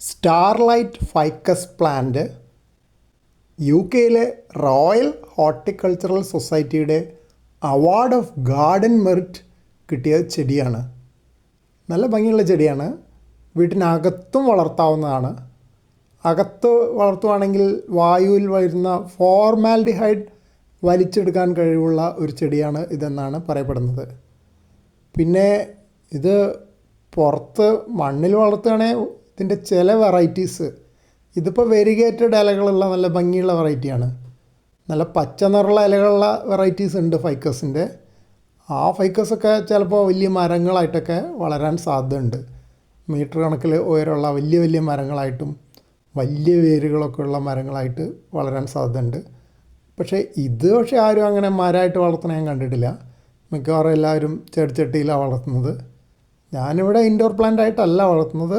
Starlight ficus plant UK-യിലെ royal horticultural സൊസൈറ്റിയുടെ award of garden merit കിട്ടിയ ചെടിയാണ്. നല്ല ഭംഗിയുള്ള ചെടിയാണ്. വീട്ടിനകത്തും വളർത്താവുന്നതാണ്. അകത്ത് വളർത്തുവാണെങ്കിൽ വായുവിൽ വരുന്ന ഫോർമാൽഡിഹൈഡ് വലിച്ചെടുക്കാൻ കഴിവുള്ള ഒരു ചെടിയാണ് ഇതെന്നാണ് പറയപ്പെടുന്നത്. പിന്നെ ഇത് പുറത്ത് മണ്ണിൽ വളർത്തുകയാണെങ്കിൽ ഇതിൻ്റെ ചില വെറൈറ്റീസ്, ഇതിപ്പോൾ വെരിഗേറ്റഡ് ഇലകളുള്ള നല്ല ഭംഗിയുള്ള വെറൈറ്റിയാണ്. നല്ല പച്ച നിറമുള്ള ഇലകളുള്ള വെറൈറ്റീസ് ഉണ്ട് ഫൈക്കസിൻ്റെ. ആ ഫൈക്കസൊക്കെ ചിലപ്പോൾ വലിയ മരങ്ങളായിട്ടൊക്കെ വളരാൻ സാധ്യതയുണ്ട്. മീറ്റർ കണക്കിൽ ഉയരമുള്ള വലിയ വലിയ മരങ്ങളായിട്ടും വലിയ വേരുകളൊക്കെ ഉള്ള മരങ്ങളായിട്ട് വളരാൻ സാധ്യതയുണ്ട്. പക്ഷേ ആരും അങ്ങനെ മരമായിട്ട് വളർത്തണ ഞാൻ കണ്ടിട്ടില്ല. മിക്കവാറും എല്ലാവരും ചെടിച്ചട്ടിയിലാണ് വളർത്തുന്നത്. ഞാനിവിടെ ഇൻഡോർ പ്ലാന്റ് ആയിട്ടല്ല വളർത്തുന്നത്,